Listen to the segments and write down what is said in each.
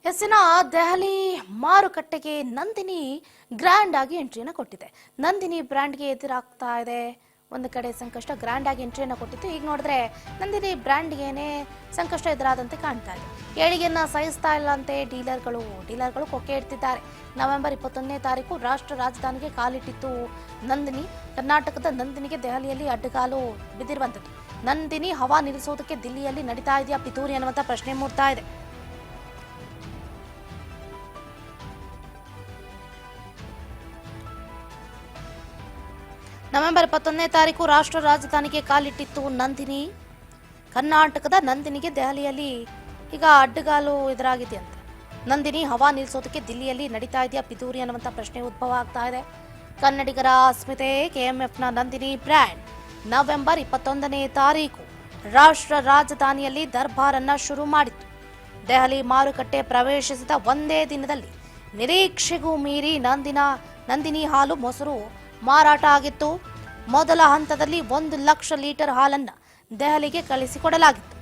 ಹೆಸರಿನ ದೆಹಲಿ ಮಾರುಕಟ್ಟೆಗೆ ನಂದಿನಿ ಗ್ರ್ಯಾಂಡ್ ಆಗಿ ಎಂಟ್ರಿಯನ್ನು ಕೊಟ್ಟಿದೆ. ನಂದಿನಿ ಬ್ರ್ಯಾಂಡ್ಗೆ ಎದುರಾಗ್ತಾ ಇದೆ. ಒಂದು ಕಡೆ ಸಂಕಷ್ಟ ಗ್ರ್ಯಾಂಡ್ ಆಗಿ ಎಂಟ್ರಿಯನ್ನು ಕೊಟ್ಟಿತ್ತು. ಈಗ ನೋಡಿದ್ರೆ ನಂದಿನಿ ಬ್ರ್ಯಾಂಡ್ಗೇನೆ ಸಂಕಷ್ಟ ಎದುರಾದಂತೆ ಕಾಣ್ತಾ ಇದೆ. ಏಳಿಗೆಯನ್ನ ಸಹಿಸ್ತಾ ಇಲ್ಲ ಅಂತೆ ಡೀಲರ್ಗಳು ಕೊಕ್ಕೆ ಇಡ್ತಿದ್ದಾರೆ. ನವೆಂಬರ್ 21ನೇ ತಾರೀಕು ರಾಷ್ಟ್ರ ರಾಜಧಾನಿಗೆ ಕಾಲಿಟ್ಟಿತ್ತು ನಂದಿನಿ. ಕರ್ನಾಟಕದ ನಂದಿನಿಗೆ ದೆಹಲಿಯಲ್ಲಿ ಅಡ್ಡಗಾಲು ಬಿದ್ದಿರುವಂಥದ್ದು. ನಂದಿನಿ ಹವಾ ನಿಲ್ಲಿಸೋದಕ್ಕೆ ದಿಲ್ಲಿಯಲ್ಲಿ ನಡೀತಾ ಇದೆಯಾ ಪಿತೂರಿ ಅನ್ನುವಂಥ ಪ್ರಶ್ನೆ ಮೂಡ್ತಾ ಇದೆ. ನವೆಂಬರ್ 21ನೇ ತಾರೀಕು ರಾಷ್ಟ್ರ ರಾಜಧಾನಿಗೆ ಕಾಲಿಟ್ಟಿತ್ತು ನಂದಿನಿ. ಕರ್ನಾಟಕದ ನಂದಿನಿಗೆ ದೆಹಲಿಯಲ್ಲಿ ಈಗ ಅಡ್ಡಗಾಲು ಎದುರಾಗಿದೆ ಅಂತ. ನಂದಿನಿ ಹವಾ ನಿಲ್ಲಿಸೋದಕ್ಕೆ ದಿಲ್ಲಿಯಲ್ಲಿ ನಡೀತಾ ಇದೆಯಾ ಪಿತೂರಿ ಅನ್ನುವಂಥ ಪ್ರಶ್ನೆ ಉದ್ಭವ ಆಗ್ತಾ ಇದೆ. ಕನ್ನಡಿಗರ ಅಸ್ಮಿತೆ ಕೆಎಂಎಫ್ನ ನಂದಿನಿ ಬ್ರ್ಯಾಂಡ್ ನವೆಂಬರ್ 21ನೇ ತಾರೀಕು ರಾಷ್ಟ್ರ ರಾಜಧಾನಿಯಲ್ಲಿ ದರ್ಬಾರನ್ನ ಶುರು ಮಾಡಿತ್ತು. ದೆಹಲಿ ಮಾರುಕಟ್ಟೆ ಪ್ರವೇಶಿಸಿದ ಒಂದೇ ದಿನದಲ್ಲಿ ನಿರೀಕ್ಷೆಗೂ ಮೀರಿ ನಂದಿನಿ ಹಾಲು ಮೊಸರು ಮಾರಾಟ ಆಗಿತ್ತು. ಮೊದಲ ಹಂತದಲ್ಲಿ 1 ಲಕ್ಷ ಲೀಟರ್ ಹಾಲನ್ನು ದೆಹಲಿಗೆ ಕಳಿಸಿಕೊಡಲಾಗಿತ್ತು.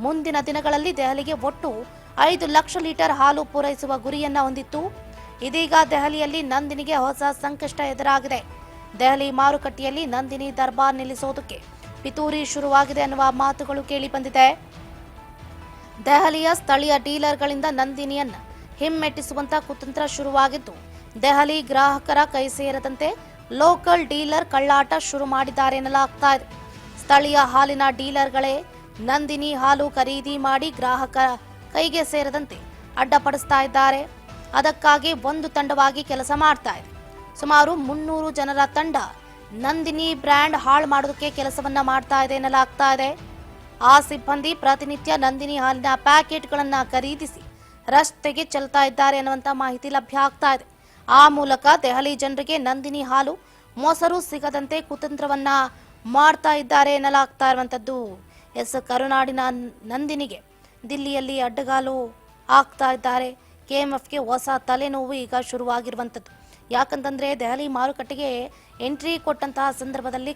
ಮುಂದಿನ ದಿನಗಳಲ್ಲಿ ದೆಹಲಿಗೆ ಒಟ್ಟು 5 ಲಕ್ಷ ಲೀಟರ್ ಹಾಲು ಪೂರೈಸುವ ಗುರಿಯನ್ನ ಹೊಂದಿತ್ತು. ಇದೀಗ ದೆಹಲಿಯಲ್ಲಿ ನಂದಿನಿಗೆ ಹೊಸ ಸಂಕಷ್ಟ ಎದುರಾಗಿದೆ. ದೆಹಲಿ ಮಾರುಕಟ್ಟೆಯಲ್ಲಿ ನಂದಿನಿ ದರ್ಬಾರ್ ನಿಲ್ಲಿಸೋದಕ್ಕೆ ಪಿತೂರಿ ಶುರುವಾಗಿದೆ ಅನ್ನುವ ಮಾತುಗಳು ಕೇಳಿಬಂದಿದೆ. ದೆಹಲಿಯ ಸ್ಥಳೀಯ ಡೀಲರ್ಗಳಿಂದ ನಂದಿನಿಯನ್ನ ಹಿಮ್ಮೆಟ್ಟಿಸುವಂತ ಕುತಂತ್ರ ಶುರುವಾಗಿದ್ದು, ದೆಹಲಿ ಗ್ರಾಹಕರ ಕೈ ಸೇರದಂತೆ ಲೋಕಲ್ ಡೀಲರ್ ಕಳ್ಳಾಟ ಶುರು ಮಾಡಿದ್ದಾರೆ ಎನ್ನಲಾಗ್ತಾ ಇದೆ. ಸ್ಥಳೀಯ ಹಾಲಿನ ಡೀಲರ್ಗಳೇ ನಂದಿನಿ ಹಾಲು ಖರೀದಿ ಮಾಡಿ ಗ್ರಾಹಕರ ಕೈಗೆ ಸೇರದಂತೆ ಅಡ್ಡಪಡಿಸ್ತಾ ಇದ್ದಾರೆ. ಅದಕ್ಕಾಗಿ ಒಂದು ತಂಡವಾಗಿ ಕೆಲಸ ಮಾಡ್ತಾ ಇದೆ. ಸುಮಾರು 300 ಜನರ ತಂಡ ನಂದಿನಿ ಬ್ರ್ಯಾಂಡ್ ಹಾಳು ಮಾಡೋದಕ್ಕೆ ಕೆಲಸವನ್ನ ಮಾಡ್ತಾ ಇದೆ ಎನ್ನಲಾಗ್ತಾ ಇದೆ. ಆ ಸಿಬ್ಬಂದಿ ಪ್ರತಿನಿತ್ಯ ನಂದಿನಿ ಹಾಲಿನ ಪ್ಯಾಕೆಟ್ಗಳನ್ನ ಖರೀದಿಸಿ ರಸ್ತೆಗೆ ಚೆಲ್ತಾ ಇದ್ದಾರೆ ಅನ್ನುವಂಥ ಮಾಹಿತಿ ಲಭ್ಯ ಆಗ್ತಾ ಇದೆ. ಆ ಮೂಲಕ ದೆಹಲಿ ಜನರಿಗೆ ನಂದಿನಿ ಹಾಲು ಮೊಸರು ಸಿಗದಂತೆ ಕುತಂತ್ರವನ್ನ ಮಾಡ್ತಾ ಇದ್ದಾರೆ ಎನ್ನಲಾಗ್ತಾ ಇರುವಂತದ್ದು. ಕರುನಾಡಿನ ನಂದಿನಿಗೆ ದಿಲ್ಲಿಯಲ್ಲಿ ಅಡ್ಡಗಾಲು ಆಗ್ತಾ ಇದ್ದಾರೆ. ಕೆಎಂಎಫ್ಗೆ ಹೊಸ ತಲೆನೋವು ಈಗ ಶುರುವಾಗಿರುವಂಥದ್ದು. ಯಾಕಂತಂದ್ರೆ ದೆಹಲಿ ಮಾರುಕಟ್ಟೆಗೆ ಎಂಟ್ರಿ ಕೊಟ್ಟಂತಹ ಸಂದರ್ಭದಲ್ಲಿ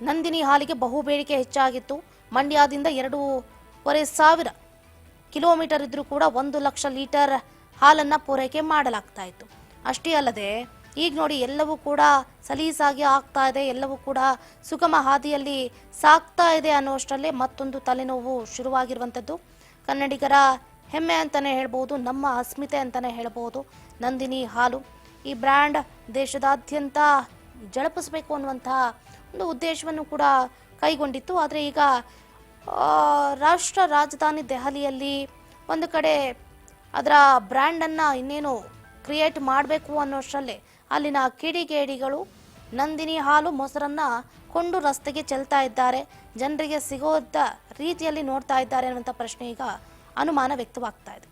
ನಂದಿನಿ ಹಾಲಿಗೆ ಬಹು ಬೇಡಿಕೆ ಹೆಚ್ಚಾಗಿತ್ತು. ಮಂಡ್ಯದಿಂದ 2,500 ಕಿಲೋಮೀಟರ್ ಇದ್ರೂ ಕೂಡ 1 ಲಕ್ಷ ಲೀಟರ್ ಹಾಲನ್ನ ಪೂರೈಕೆ ಮಾಡಲಾಗ್ತಾ ಇತ್ತು. ಅಷ್ಟೇ ಅಲ್ಲದೆ ಈಗ ನೋಡಿ ಎಲ್ಲವೂ ಕೂಡ ಸಲೀಸಾಗಿ ಆಗ್ತಾ ಇದೆ, ಎಲ್ಲವೂ ಕೂಡ ಸುಗಮ ಹಾದಿಯಲ್ಲಿ ಸಾಗ್ತಾ ಇದೆ ಅನ್ನುವಷ್ಟರಲ್ಲೇ ಮತ್ತೊಂದು ತಲೆನೋವು ಶುರುವಾಗಿರುವಂಥದ್ದು. ಕನ್ನಡಿಗರ ಹೆಮ್ಮೆ ಅಂತಾನೆ ಹೇಳ್ಬೋದು, ನಮ್ಮ ಅಸ್ಮಿತೆ ಅಂತಾನೆ ಹೇಳ್ಬೋದು ನಂದಿನಿ ಹಾಲು. ಈ ಬ್ರ್ಯಾಂಡ್ ದೇಶದಾದ್ಯಂತ ಜಳಪಿಸಬೇಕು ಅನ್ನುವಂತಹ ಒಂದು ಉದ್ದೇಶವನ್ನು ಕೂಡ ಕೈಗೊಂಡಿತ್ತು. ಆದರೆ ಈಗ ರಾಷ್ಟ್ರ ರಾಜಧಾನಿ ದೆಹಲಿಯಲ್ಲಿ ಒಂದು ಕಡೆ ಅದರ ಬ್ರ್ಯಾಂಡನ್ನು ಇನ್ನೇನು ಕ್ರಿಯೇಟ್ ಮಾಡಬೇಕು ಅನ್ನೋಷ್ಟರಲ್ಲೇ ಅಲ್ಲಿನ ಕಿಡಿಗೇಡಿಗಳು ನಂದಿನಿ ಹಾಲು ಮೊಸರನ್ನ ಕೊಂಡು ರಸ್ತೆಗೆ ಚೆಲ್ತಾ ಇದ್ದಾರೆ. ಜನರಿಗೆ ಸಿಗೋದ ರೀತಿಯಲ್ಲಿ ನೋಡ್ತಾ ಇದ್ದಾರೆ ಅನ್ನುವಂಥ ಪ್ರಶ್ನೆ ಈಗ ಅನುಮಾನ ವ್ಯಕ್ತವಾಗ್ತಾ ಇದೆ.